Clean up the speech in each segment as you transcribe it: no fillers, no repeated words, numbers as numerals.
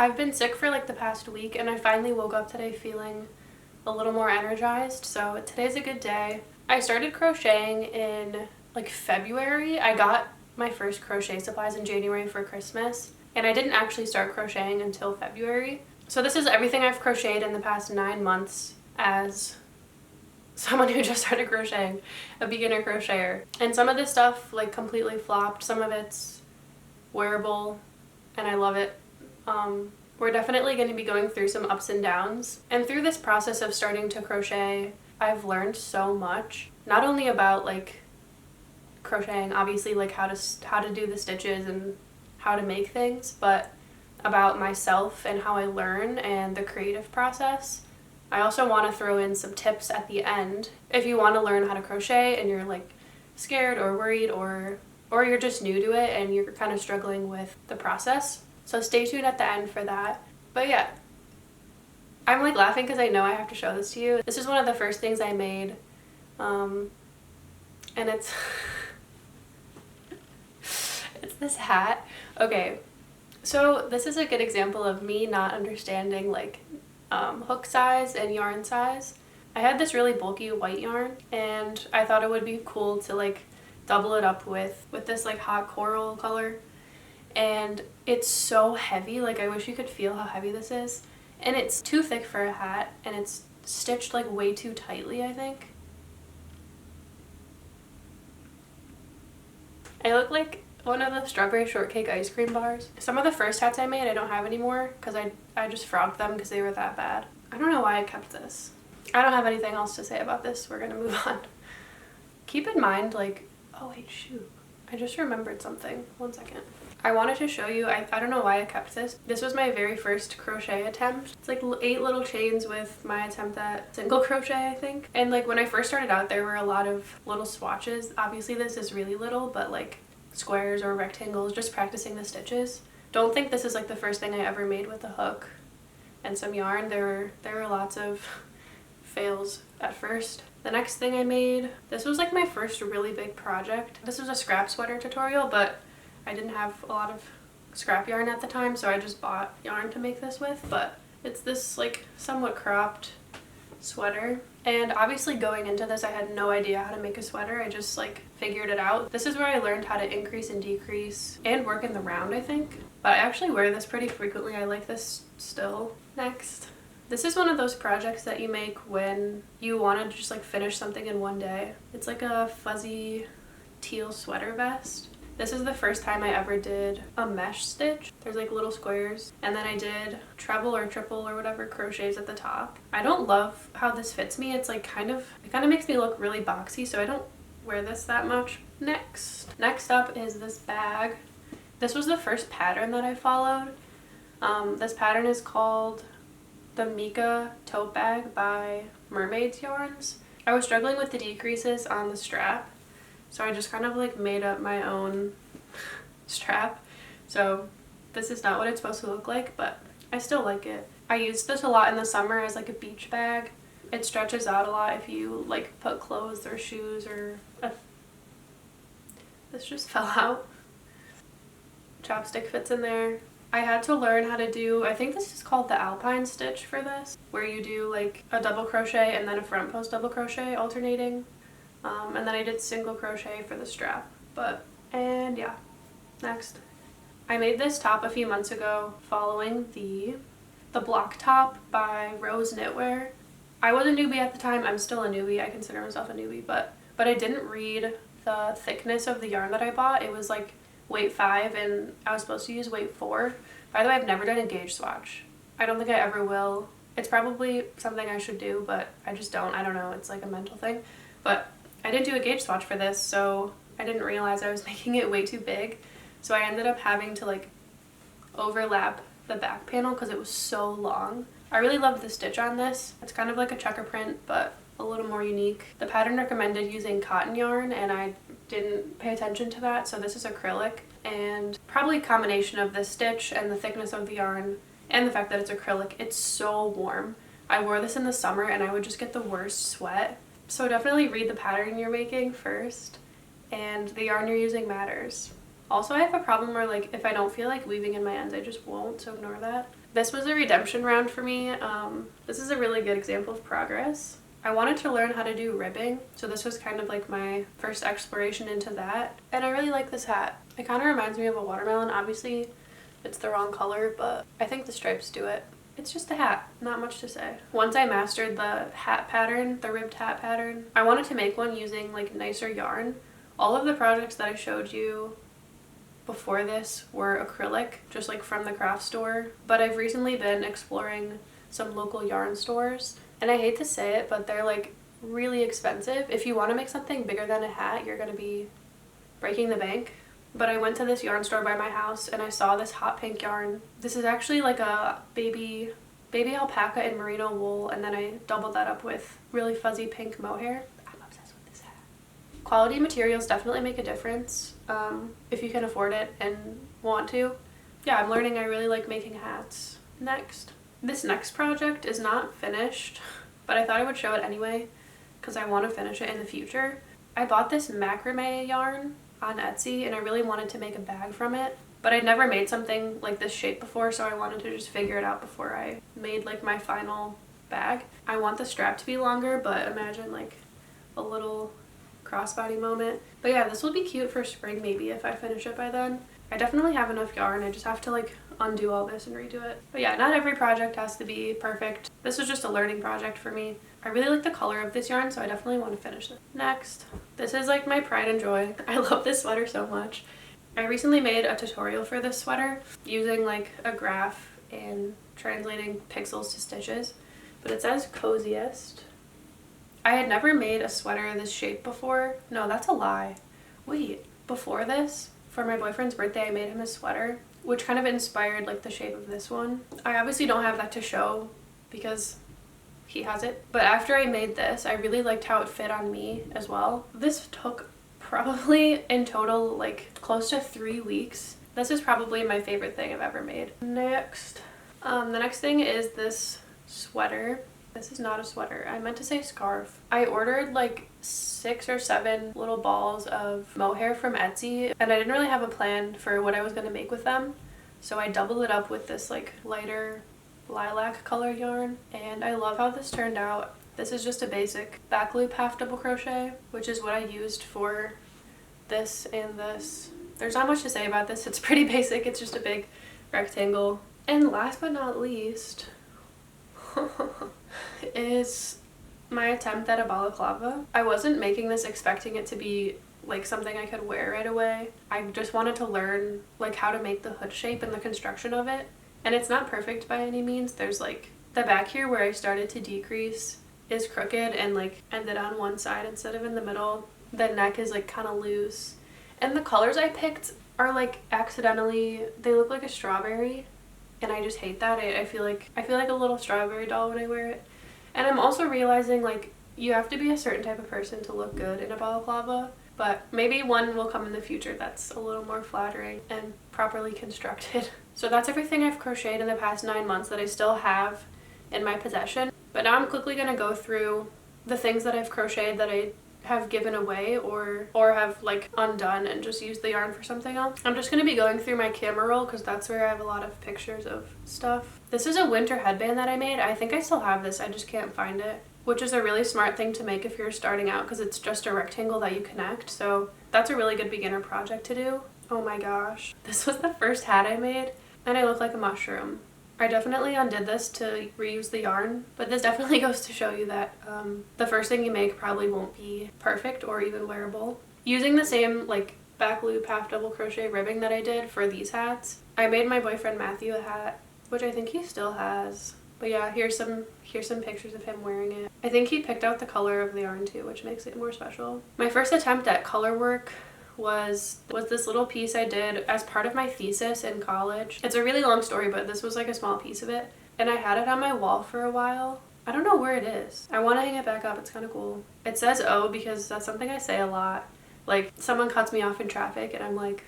I've been sick for like the past week and I finally woke up today feeling a little more energized, so today's a good day. I started crocheting in like February. I got my first crochet supplies in January for Christmas, and I didn't actually start crocheting until February. So this is everything I've crocheted in the past 9 months as someone who just started crocheting, a beginner crocheter. And some of this stuff like completely flopped, some of it's wearable and I love it. We're definitely going to be going through some ups and downs, and through this process of starting to crochet I've learned so much, not only about like crocheting, obviously like how to do the stitches and how to make things, but about myself and how I learn and the creative process. I also want to throw in some tips at the end if you want to learn how to crochet and you're like scared or worried, or you're just new to it and you're kind of struggling with the process. So stay tuned at the end for that. But yeah, I'm like laughing because I know I have to show this to you. This is one of the first things I made, and it's it's this hat. Okay, so this is a good example of me not understanding like hook size and yarn size. I had this really bulky white yarn and I thought it would be cool to like double it up with this like hot coral color, and it's so heavy. Like I wish you could feel how heavy this is, and it's too thick for a hat and it's stitched like way too tightly, I think. I look like one of the strawberry shortcake ice cream bars. Some of the first hats I made I don't have anymore because I just frogged them because they were that bad. I don't know why I kept this. I don't have anything else to say about this. We're gonna move on. Keep in mind, like, oh wait, shoot. I just remembered something. 1 second. I wanted to show you, I don't know why I kept this. This was my very first crochet attempt. It's like 8 little chains with my attempt at single crochet, I think. And like when I first started out, there were a lot of little swatches. Obviously this is really little, but like squares or rectangles, just practicing the stitches. Don't think this is like the first thing I ever made with a hook and some yarn. There were lots of fails at first. The next thing I made, this was like my first really big project. This was a scrap sweater tutorial, but I didn't have a lot of scrap yarn at the time, so I just bought yarn to make this with. But it's this like somewhat cropped sweater, and obviously going into this I had no idea how to make a sweater. I just like figured it out. This is where I learned how to increase and decrease and work in the round, I think. But I actually wear this pretty frequently. I like this still. Next, this is one of those projects that you make when you want to just like finish something in one day. It's like a fuzzy teal sweater vest. This is the first time I ever did a mesh stitch. There's like little squares, and then I did treble or triple or whatever crochets at the top. I don't love how this fits me. It's like it kind of makes me look really boxy, so I don't wear this that much. Next up is this bag. This was the first pattern that I followed. This pattern is called the Mika Tote Bag by Mermaid's Yarns. I was struggling with the decreases on the strap, so I just kind of like made up my own strap. So this is not what it's supposed to look like, but I still like it. I used this a lot in the summer as like a beach bag. It stretches out a lot if you like put clothes or shoes or this just fell out. Chopstick fits in there. I had to learn how to do, I think this is called the alpine stitch for this, where you do like a double crochet and then a front post double crochet alternating. And then I did single crochet for the strap. And yeah, next. I made this top a few months ago following the Blok top by Rose Knitwear. I was a newbie at the time. I'm still a newbie. I consider myself a newbie, but I didn't read the thickness of the yarn that I bought. It was like weight 5 and I was supposed to use weight 4. By the way, I've never done a gauge swatch. I don't think I ever will. It's probably something I should do, but I just don't. I don't know. It's like a mental thing. But I didn't do a gauge swatch for this, so I didn't realize I was making it way too big. So I ended up having to like overlap the back panel because it was so long. I really love the stitch on this. It's kind of like a checker print, but a little more unique. The pattern recommended using cotton yarn, and I didn't pay attention to that, so this is acrylic. And probably a combination of the stitch and the thickness of the yarn and the fact that it's acrylic, it's so warm. I wore this in the summer and I would just get the worst sweat. So definitely read the pattern you're making first, and the yarn you're using matters. Also, I have a problem where like if I don't feel like weaving in my ends, I just won't, so ignore that. This was a redemption round for me. This is a really good example of progress. I wanted to learn how to do ribbing, so this was kind of like my first exploration into that. And I really like this hat. It kind of reminds me of a watermelon. Obviously, it's the wrong color, but I think the stripes do it. It's just a hat, not much to say. Once I mastered the hat pattern, the ribbed hat pattern, I wanted to make one using like nicer yarn. All of the projects that I showed you before this were acrylic, just like from the craft store, but I've recently been exploring some local yarn stores, and I hate to say it, but they're like really expensive. If you want to make something bigger than a hat, you're gonna be breaking the bank. But I went to this yarn store by my house and I saw this hot pink yarn. This is actually like a baby alpaca and merino wool, and then I doubled that up with really fuzzy pink mohair. I'm obsessed with this hat. Quality materials definitely make a difference if you can afford it and want to. Yeah, I'm learning I really like making hats. Next. This next project is not finished, but I thought I would show it anyway because I want to finish it in the future. I bought this macrame yarn on Etsy and I really wanted to make a bag from it, but I'd never made something like this shape before, so I wanted to just figure it out before I made like my final bag. I want the strap to be longer, but imagine like a little crossbody moment. But yeah, this will be cute for spring maybe if I finish it by then. I definitely have enough yarn, I just have to like undo all this and redo it. But yeah, not every project has to be perfect. This was just a learning project for me. I really like the color of this yarn, so I definitely want to finish it. Next, this is like my pride and joy. I love this sweater so much. I recently made a tutorial for this sweater using like a graph and translating pixels to stitches, but it says Coziest. I had never made a sweater this shape before. No, that's a lie. Wait, before this, for my boyfriend's birthday, I made him a sweater, which kind of inspired like the shape of this one. I obviously don't have that to show because he has it, but after I made this, I really liked how it fit on me as well. This took probably in total like close to 3 weeks. This is probably my favorite thing I've ever made. Next, the next thing is this sweater. This is not a sweater. I meant to say scarf. I ordered like 6 or 7 little balls of mohair from Etsy, and I didn't really have a plan for what I was going to make with them, so I doubled it up with this like lighter lilac color yarn, and I love how this turned out. This is just a basic back loop half double crochet, which is what I used for this and this. There's not much to say about this. It's pretty basic. It's just a big rectangle. And last but not least is my attempt at a balaclava. I wasn't making this expecting it to be like something I could wear right away. I just wanted to learn like how to make the hood shape and the construction of it. And it's not perfect by any means. There's like the back here where I started to decrease is crooked and like ended on one side instead of in the middle. The neck is like kind of loose. And the colors I picked are like accidentally, they look like a strawberry. And I just hate that. I feel like a little strawberry doll when I wear it. And I'm also realizing like you have to be a certain type of person to look good in a balaclava. But maybe one will come in the future that's a little more flattering and properly constructed. So that's everything I've crocheted in the past 9 months that I still have in my possession. But now I'm quickly going to go through the things that I've crocheted that I have given away or have like undone and just used the yarn for something else. I'm just going to be going through my camera roll because that's where I have a lot of pictures of stuff. This is a winter headband that I made. I think I still have this, I just can't find it, which is a really smart thing to make if you're starting out because it's just a rectangle that you connect. So that's a really good beginner project to do. Oh my gosh, this was the first hat I made and I look like a mushroom. I definitely undid this to reuse the yarn, but this definitely goes to show you that the first thing you make probably won't be perfect or even wearable. Using the same like back loop half double crochet ribbing that I did for these hats, I made my boyfriend Matthew a hat, which I think he still has. But yeah, here's some pictures of him wearing it. I think he picked out the color of the yarn too, which makes it more special. My first attempt at color work was this little piece I did as part of my thesis in college. It's a really long story, but this was like a small piece of it. And I had it on my wall for a while. I don't know where it is. I want to hang it back up. It's kind of cool. It says "oh" because that's something I say a lot. Like someone cuts me off in traffic and I'm like,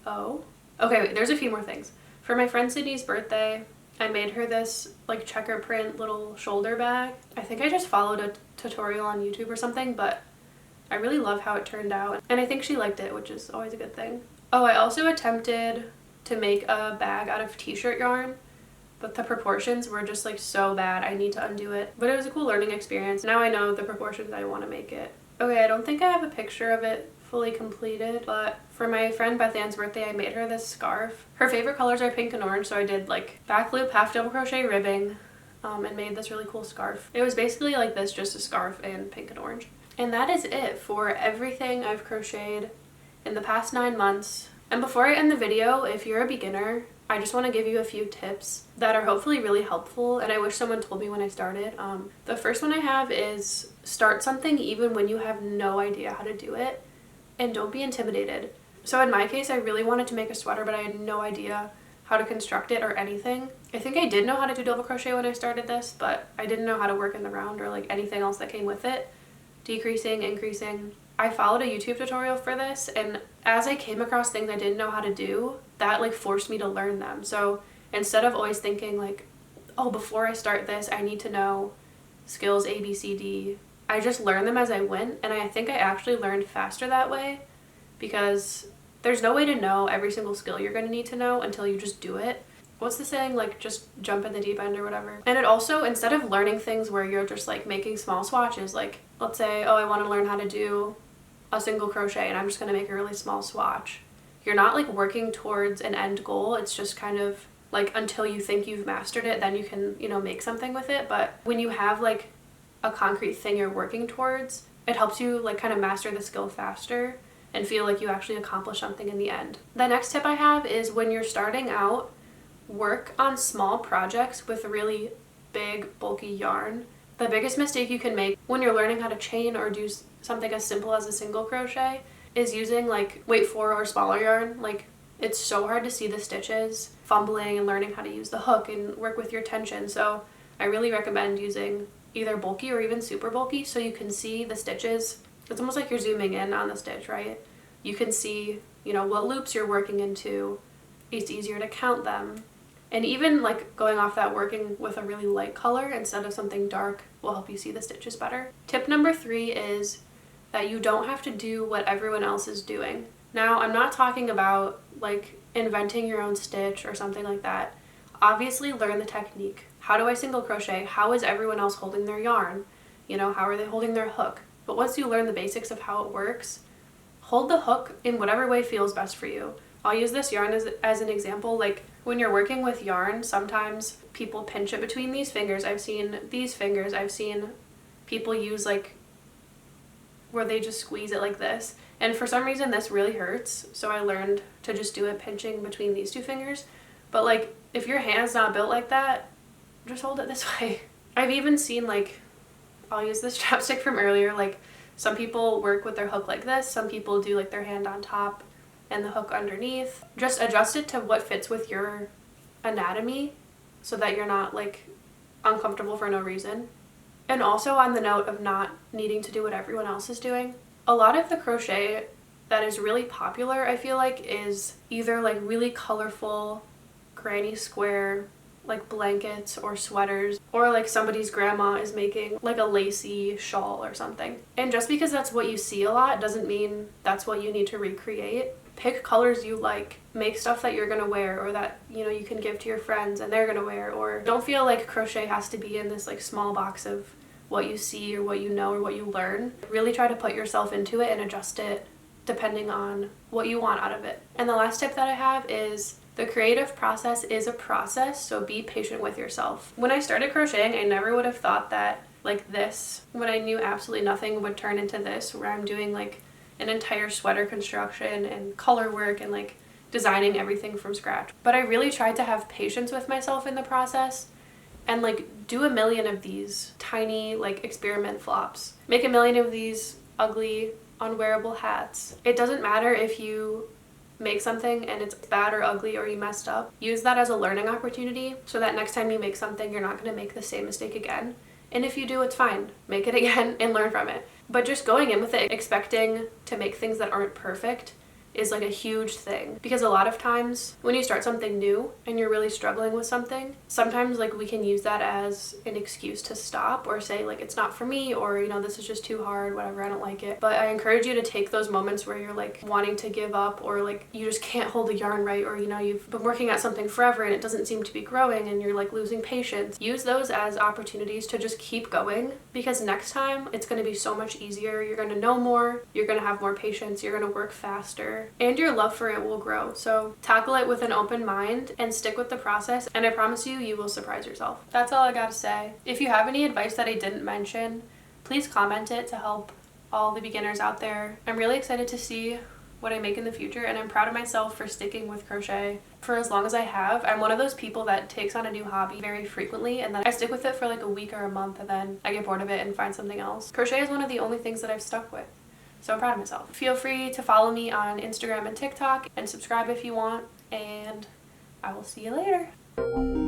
"oh." Okay, wait, there's a few more things. For my friend Sydney's birthday, I made her this like checker print little shoulder bag. I think I just followed a tutorial on YouTube or something, but I really love how it turned out, and I think she liked it, which is always a good thing. Oh, I also attempted to make a bag out of t-shirt yarn, but the proportions were just like so bad. I need to undo it. But it was a cool learning experience. Now I know the proportions I want to make it. Okay, I don't think I have a picture of it fully completed, but for my friend Beth Ann's birthday, I made her this scarf. Her favorite colors are pink and orange, so I did like back loop, half double crochet ribbing, and made this really cool scarf. It was basically like this, just a scarf in pink and orange. And that is it for everything I've crocheted in the past 9 months. And before I end the video, if you're a beginner, I just want to give you a few tips that are hopefully really helpful, and I wish someone told me when I started. The first one I have is start something even when you have no idea how to do it, and don't be intimidated. So in my case, I really wanted to make a sweater, but I had no idea how to construct it or anything. I think I did know how to do double crochet when I started this, but I didn't know how to work in the round or like anything else that came with it. Decreasing, increasing. I followed a YouTube tutorial for this, and as I came across things I didn't know how to do, that like forced me to learn them. So instead of always thinking like, oh, before I start this, I need to know skills A, B, C, D, I just learned them as I went, and I think I actually learned faster that way, because there's no way to know every single skill you're going to need to know until you just do it. What's the saying, like just jump in the deep end or whatever. And it also, instead of learning things where you're just like making small swatches, like let's say, oh, I want to learn how to do a single crochet and I'm just going to make a really small swatch. You're not like working towards an end goal. It's just kind of like until you think you've mastered it, then you can, you know, make something with it. But when you have like a concrete thing you're working towards, it helps you like kind of master the skill faster and feel like you actually accomplish something in the end. The next tip I have is when you're starting out, work on small projects with really big, bulky yarn. The biggest mistake you can make when you're learning how to chain or do something as simple as a single crochet is using like weight 4 or smaller yarn. Like, it's so hard to see the stitches, fumbling and learning how to use the hook and work with your tension. So I really recommend using either bulky or even super bulky so you can see the stitches. It's almost like you're zooming in on the stitch, right? You can see, you know, what loops you're working into. It's easier to count them. And even like going off that, working with a really light color instead of something dark will help you see the stitches better. Tip number 3 is that you don't have to do what everyone else is doing. Now, I'm not talking about like inventing your own stitch or something like that. Obviously, learn the technique. How do I single crochet? How is everyone else holding their yarn? You know, how are they holding their hook? But once you learn the basics of how it works, hold the hook in whatever way feels best for you. I'll use this yarn as an example. Like when you're working with yarn, sometimes people pinch it between these fingers. I've seen these fingers. I've seen people use like where they just squeeze it like this. And for some reason this really hurts. So I learned to just do it pinching between these 2 fingers. But like if your hand's not built like that, just hold it this way. I've even seen like, I'll use this chapstick from earlier, like some people work with their hook like this. Some people do like their hand on top and the hook underneath. Just adjust it to what fits with your anatomy so that you're not like uncomfortable for no reason. And also on the note of not needing to do what everyone else is doing, a lot of the crochet that is really popular, I feel like, is either like really colorful granny square like blankets or sweaters, or like somebody's grandma is making like a lacy shawl or something. And just because that's what you see a lot doesn't mean that's what you need to recreate. Pick colors you like, make stuff that you're gonna wear or that, you know, you can give to your friends and they're gonna wear. Or don't feel like crochet has to be in this like small box of what you see or what you know or what you learn. Really try to put yourself into it and adjust it depending on what you want out of it. And the last tip that I have is the creative process is a process, so be patient with yourself. When I started crocheting, I never would have thought that like this, when I knew absolutely nothing, would turn into this, where I'm doing like an entire sweater construction and color work and like designing everything from scratch. But I really tried to have patience with myself in the process and like do a million of these tiny like experiment flops. Make a million of these ugly unwearable hats. It doesn't matter if you make something and it's bad or ugly or you messed up. Use that as a learning opportunity so that next time you make something, you're not going to make the same mistake again. And if you do, it's fine. Make it again and learn from it. But just going in with it, expecting to make things that aren't perfect, is like a huge thing, because a lot of times when you start something new and you're really struggling with something, sometimes like we can use that as an excuse to stop or say like it's not for me, or you know, this is just too hard, whatever, I don't like it. But I encourage you to take those moments where you're like wanting to give up, or like you just can't hold a yarn right, or you know, you've been working at something forever and it doesn't seem to be growing and you're like losing patience. Use those as opportunities to just keep going, because next time it's going to be so much easier. You're going to know more, you're going to have more patience, you're going to work faster, and your love for it will grow. So tackle it with an open mind and stick with the process, and I promise you, you will surprise yourself. That's all I got to say. If you have any advice that I didn't mention, please comment it to help all the beginners out there. I'm really excited to see what I make in the future, and I'm proud of myself for sticking with crochet for as long as I have. I'm one of those people that takes on a new hobby very frequently, and then I stick with it for like a week or a month, and then I get bored of it and find something else. Crochet is one of the only things that I've stuck with, so I'm proud of myself. Feel free to follow me on Instagram and TikTok, and subscribe if you want, and I will see you later.